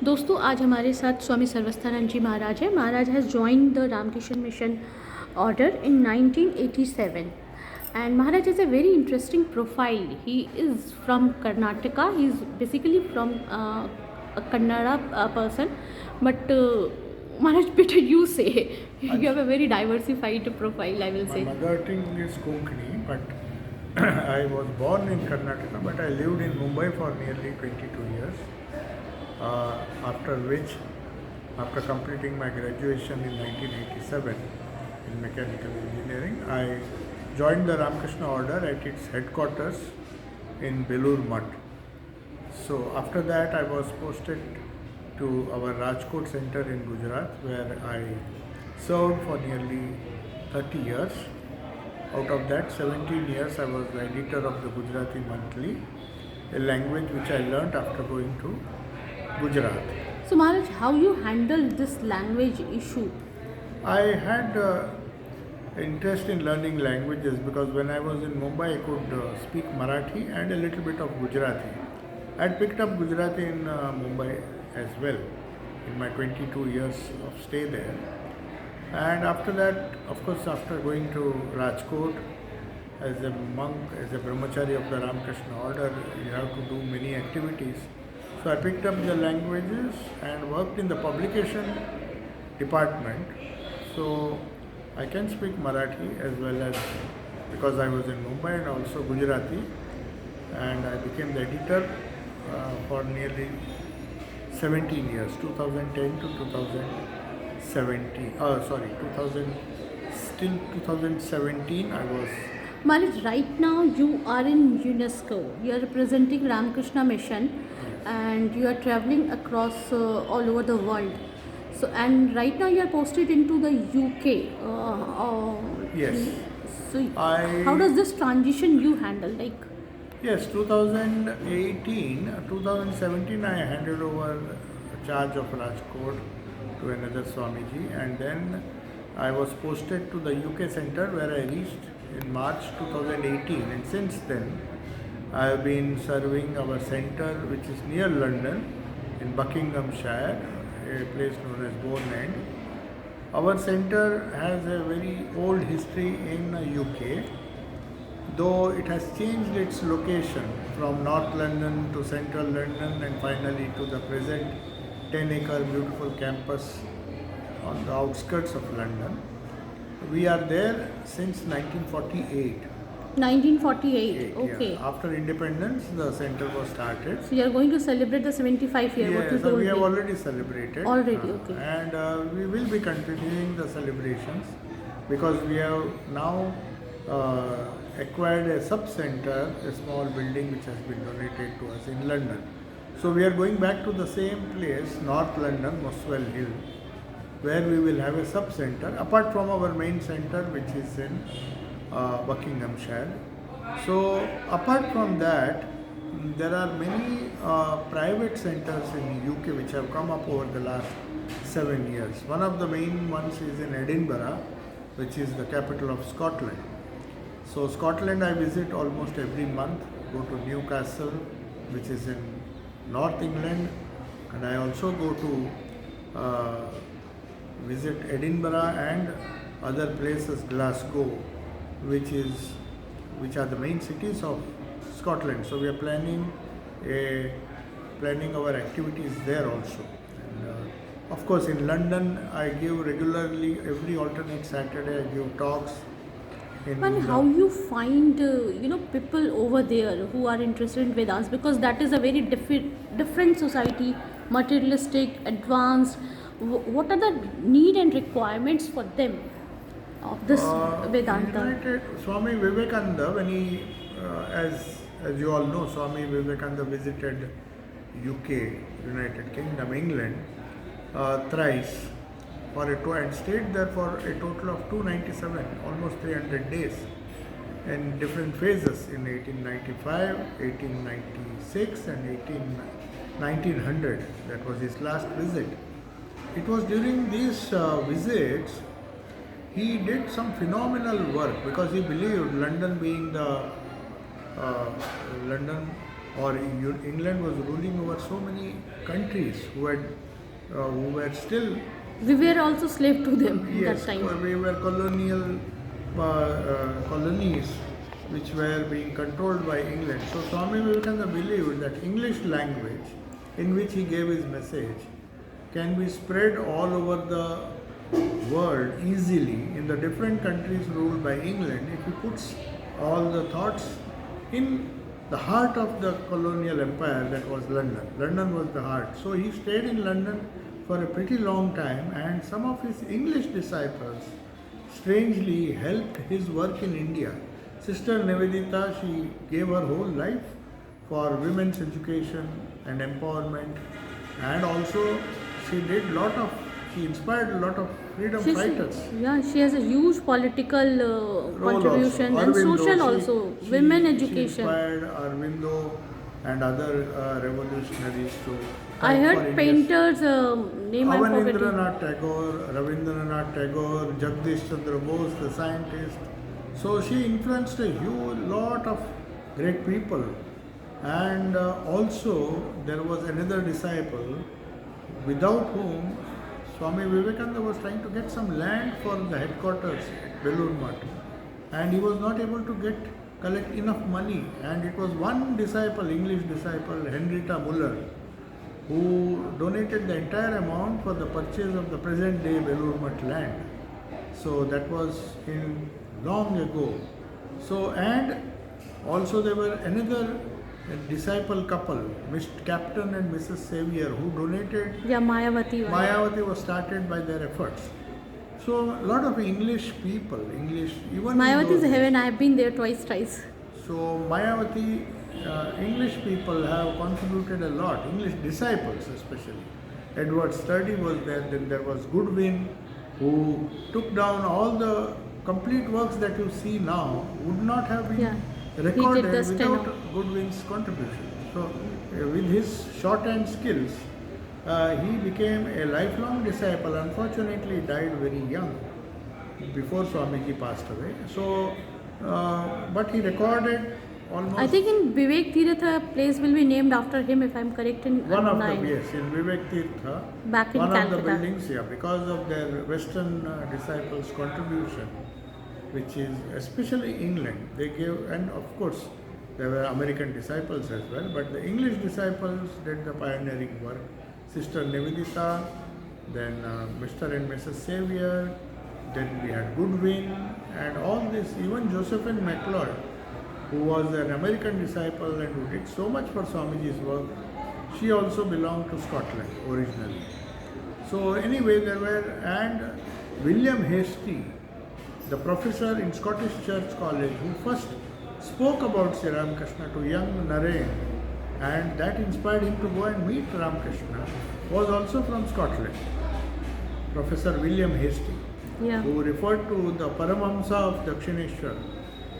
दोस्तों आज हमारे साथ स्वामी सर्वस्थानंद जी महाराज हैं. महाराज has joined the Ramakrishna Mission order in 1987 and Maharaj has a very interesting profile. He is from Karnataka. He is basically from a Kannada person, but Maharaj, better you say. You have a very diversified profile, I will say. My mother tongue is Konkani, but I was born in Karnataka, but I lived in Mumbai for nearly 22 years. After completing my graduation in 1987 in mechanical engineering, I joined the Ramakrishna order at its headquarters in Belur Mutt. So after that, I was posted to our Rajkot center in Gujarat, where I served for nearly 30 years. Out of that, 17 years I was the editor of the Gujarati Monthly, a language which I learnt after going to Gujarat. So Maharaj, how you handle this language issue? I had interest in learning languages because when I was in Mumbai I could speak Marathi and a little bit of Gujarati. I had picked up Gujarati in Mumbai as well in my 22 years of stay there. And after that, of course, after going to Rajkot as a monk, as a brahmachari of the Ramakrishna order, you have to do many activities. So I picked up the languages and worked in the publication department. So I can speak Marathi as well as, because I was in Mumbai, and also Gujarati. And I became the editor for nearly 17 years, 2010 to 2017. 2017 I was. Maharaj, right now you are in UNESCO. You are representing Ramakrishna Mission, and you are traveling across all over the world. So, and right now you are posted into the UK. Yes. So, how does this transition you handle? Like, Yes, 2017 I handed over charge of Rajkot to another Swamiji, and then I was posted to the UK center where I reached in March 2018, and since then I have been serving our center, which is near London in Buckinghamshire, a place known as Bourne End. Our center has a very old history in UK, though it has changed its location from North London to Central London and finally to the present 10-acre beautiful campus on the outskirts of London. We are there since 1948. 1948. Okay. Yeah. After independence, the center was started. So you are going to celebrate the 75 year. Yes, what you we have told me. already celebrated. Already, okay. And we will be continuing the celebrations because we have now acquired a sub-center, a small building which has been donated to us in London. So we are going back to the same place, North London, Muswell Hill, where we will have a sub-center apart from our main center, which is in Buckinghamshire. So apart from that, there are many private centers in UK which have come up over the last 7 years. One of the main ones is in Edinburgh, which is the capital of Scotland. So Scotland I visit almost every month, go to Newcastle, which is in North England, and I also go to visit Edinburgh and other places, Glasgow, which are the main cities of Scotland. So we are planning our activities there also. And, of course, in London, I give regularly every alternate Saturday. I give talks. And how you find people over there who are interested in Vedanta, because that is a very different society, materialistic, advanced. What are the need and requirements for them of this Vedanta? Swami Vivekananda, when he, as you all know, Swami Vivekananda visited UK, United Kingdom, England, thrice and stayed there for a total of 297, almost 300 days in different phases in 1895, 1896 and 1900. That was his last visit. It was during these visits he did some phenomenal work because he believed London being the London or England was ruling over so many countries who were still, We were also slave to them that yes, time. we were colonial colonies which were being controlled by England. So Swami Vivekananda believed that English language, in which he gave his message, can be spread all over the world easily in the different countries ruled by England if he puts all the thoughts in the heart of the colonial empire, that was London. London was the heart. So he stayed in London for a pretty long time, and some of his English disciples strangely helped his work in India. Sister Nivedita, she gave her whole life for women's education and empowerment, and also she inspired a lot of freedom She's, fighters. yeah, she has a huge political Role contribution also. and Aurobindo, social also. she, Women she education. inspired Aurobindo and other revolutionaries to I fight for heard India's. painters name I'm forgetting. Avanindranarath Tagore, Rabindranath Tagore, Jagdish Chandra Bose, the scientist. So she influenced a huge lot of great people. And also there was another disciple without whom Swami Vivekananda was trying to get some land for the headquarters at Belur Math, and he was not able to collect enough money. And it was one disciple, English disciple, Henrietta Muller, who donated the entire amount for the purchase of the present day Belur Math land. So that was in long ago. So, and also there were another disciple couple, Mr. Captain and Mrs. Xavier, who donated. Yeah, Mayavati. Mayavati was started by their efforts. So a lot of English people, even Mayavati is in those heaven. days. I have been there twice. So Mayavati, English people have contributed a lot, English disciples especially. Edward Sturdy was there, then there was Goodwin, who took down all the complete works that you see now would not have been Yeah. recorded He did the without steno. Goodwin's contribution. So with his shorthand skills, he became a lifelong disciple. Unfortunately, he died very young before Swamiji passed away. So, but he recorded almost. I think in Vivek Tirtha place will be named after him if I'm correct in one of nine. the, yes, in Vivek Tirtha, Back in one Calcutta. of the buildings, yeah, because of their Western disciples' contribution, which is especially England, they gave, and of course there were American disciples as well, but the English disciples did the pioneering work. Sister Nivedita, then Mr. and Mrs. Xavier, then we had Goodwin, and all this, even Josephine MacLeod, who was an American disciple and who did so much for Swamiji's work, she also belonged to Scotland originally. So anyway, there were, and William Hastie, the professor in Scottish Church College, who first spoke about Sri Ramakrishna to young Naren, and that inspired him to go and meet Ramakrishna, was also from Scotland. Professor William Hastie, Yeah. who referred to the Paramahamsa of Dakshineshwar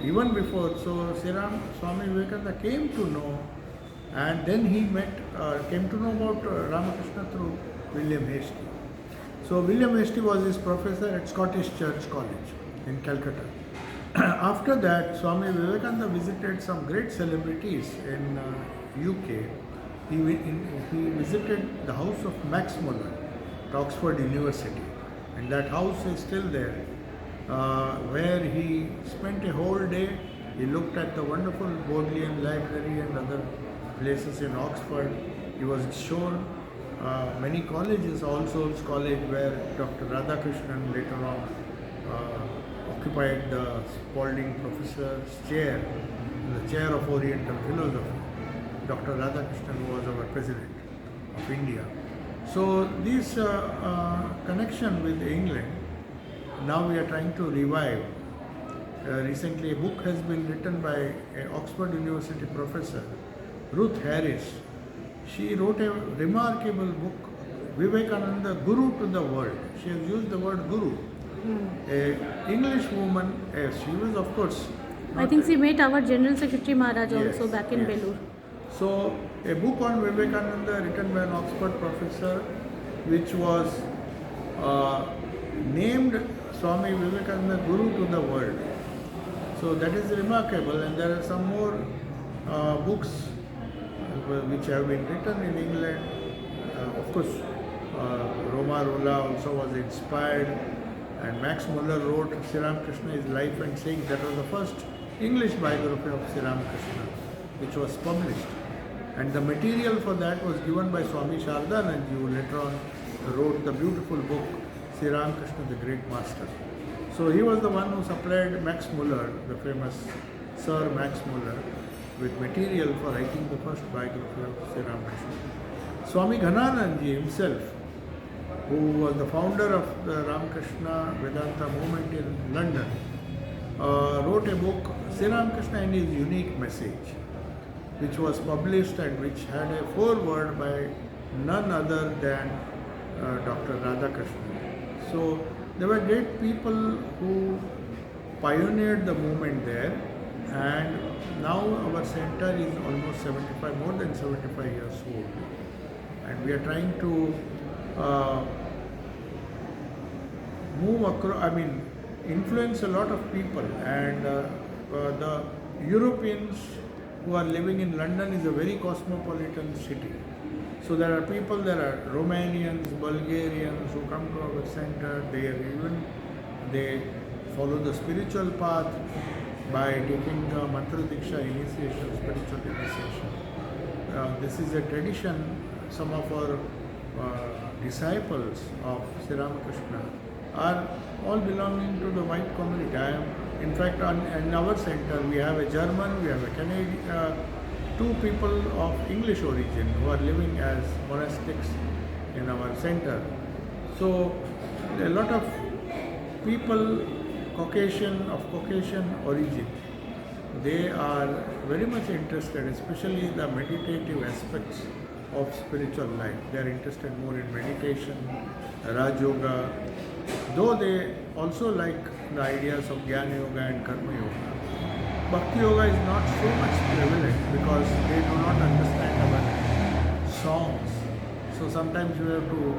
even before. So Swami Vivekananda came to know, and then he came to know about Ramakrishna through William Hastie. So William Hastie was his professor at Scottish Church College in Calcutta. After that, Swami Vivekananda visited some great celebrities in UK. He visited the house of Max Muller at Oxford University, and that house is still there, where he spent a whole day. He looked at the wonderful Bodleian Library and other places in Oxford. He was shown many colleges, All Souls College, where Dr. Radhakrishnan later on occupied the Spalding Professor's chair, the chair of Oriental Philosophy. Dr. Radhakrishnan was our president of India. So this connection with England, now we are trying to revive. Recently a book has been written by an Oxford University professor, Ruth Harris. She wrote a remarkable book, Vivekananda, Guru to the World. She has used the word Guru. A English woman, she was of course. I think she met our General Secretary Maharaj Yes, also back in yes. Belur. So a book on Vivekananda written by an Oxford professor, which was named Swami Vivekananda Guru to the World. So that is remarkable, and there are some more books which have been written in England. Of course, Roma Rolla also was inspired, and Max Muller wrote Sri Ramakrishna, His Life and Sayings. That was the first English biography of Sri Ramakrishna, which was published. And the material for that was given by Swami Sarvasthanand, who later on wrote the beautiful book Sri Ramakrishna, the Great Master. So he was the one who supplied Max Muller, the famous Sir Max Muller, with material for writing the first biography of Sri Ramakrishna. Swami Ghananandji himself, who was the founder of the Ramakrishna Vedanta movement in London, wrote a book, Sri Ramakrishna and His Unique Message, which was published and which had a foreword by none other than Dr. Radhakrishnan. So there were great people who pioneered the movement there, and now our center is almost 75, more than 75 years old, and we are trying to move across, influence a lot of people, and the Europeans who are living in London is a very cosmopolitan city. So there are people, there are Romanians, Bulgarians who come to our center. They follow the spiritual path by taking the mantra diksha initiation, spiritual initiation. This is a tradition. Some of our disciples of Sri Ramakrishna are all belonging to the white community. In fact, in our center we have a German, we have a Canadian, two people of English origin who are living as monastics in our center. So a lot of people Caucasian origin, they are very much interested, especially the meditative aspects of spiritual life. They are interested more in meditation, Raj Yoga, though they also like the ideas of Jnana Yoga and Karma Yoga. Bhakti Yoga is not so much prevalent because they do not understand our songs. So sometimes you have to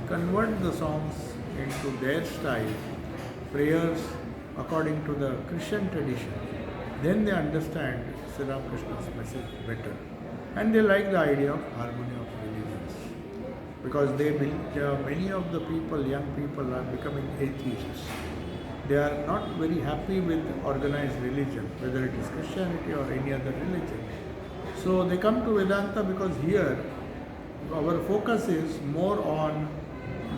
convert the songs into their style, prayers according to the Christian tradition. Then they understand Sri Ramakrishna's message better. And they like the idea of harmony of religions. Because many of the people, young people, are becoming atheists. They are not very happy with organized religion, whether it is Christianity or any other religion. So they come to Vedanta because here our focus is more on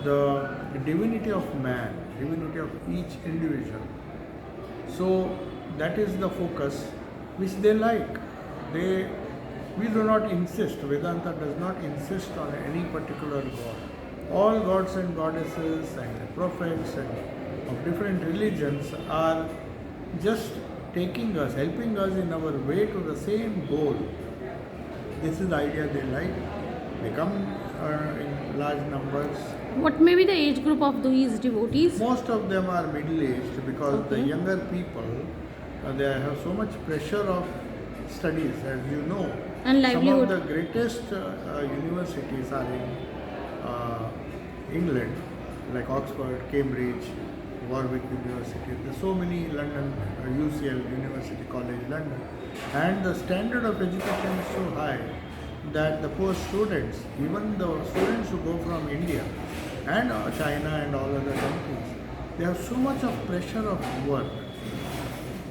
the divinity of man, divinity of each individual. So that is the focus which they like. We do not insist, Vedanta does not insist on any particular god. All gods and goddesses and prophets and of different religions are just taking us, helping us in our way to the same goal. This is the idea they like. They come in large numbers. What may be the age group of these devotees? Most of them are middle-aged because the younger people, they have so much pressure of studies, as you know. And livelihood. Some of the greatest universities are in England, like Oxford, Cambridge, Warwick University. There are so many London, UCL, University College London. And the standard of education is so high that the poor students, even the students who go from India and China and all other countries, they have so much of pressure of work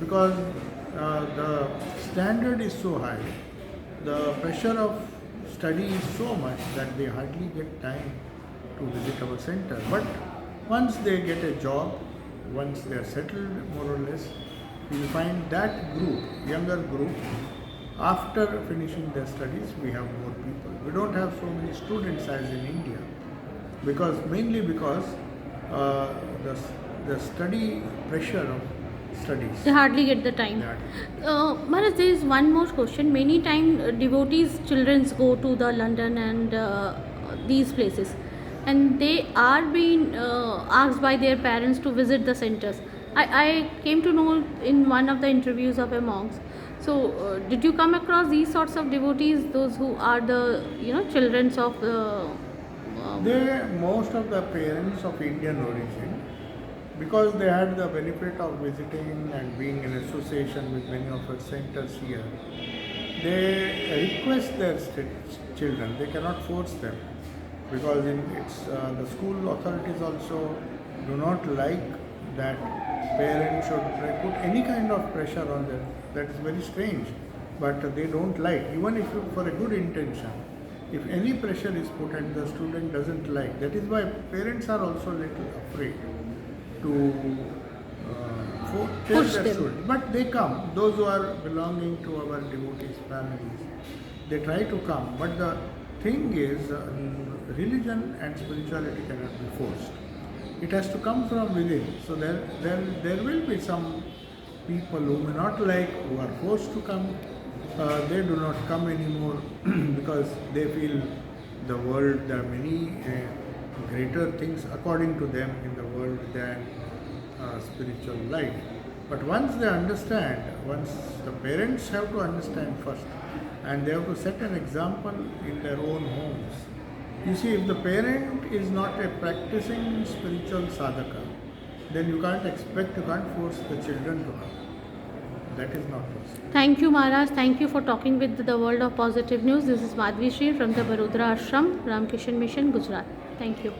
because the standard is so high. The pressure of study is so much that they hardly get time to visit our center. But once they get a job, once they are settled more or less, you will find that group, younger group, after finishing their studies, we have more people. We don't have so many students as in India, mainly because the study pressure of studies. They hardly get the time. Maharaj, there is one more question. Many times devotees' children go to the London and these places, and they are being asked by their parents to visit the centers. I came to know in one of the interviews of a monk. So, did you come across these sorts of devotees, those who are the children of Most of the parents of Indian origin, because they had the benefit of visiting and being in association with many of our centers here, they request their children. They cannot force them, because the school authorities also do not like that parents should put any kind of pressure on them. That is very strange, but they don't like, even if for a good intention. If any pressure is put and the student doesn't like, that is why parents are also little afraid to tell Push their them. students. But they come, those who are belonging to our devotees families, they try to come. But the thing is, religion and spirituality cannot be forced. It has to come from within. So there will be some people who may not like, who are forced to come. They do not come anymore because they feel the world, there are many greater things according to them in the world than spiritual life. But once they understand, once the parents have to understand first, and they have to set an example in their own homes. You see, if the parent is not a practicing spiritual sadhaka, then you can't force the children to come. That is not possible. Thank you, Maharaj. Thank you for talking with the world of positive news. This is Madhvi Shri from the Barodara Ashram, Ramakrishna Mission, Gujarat. Thank you.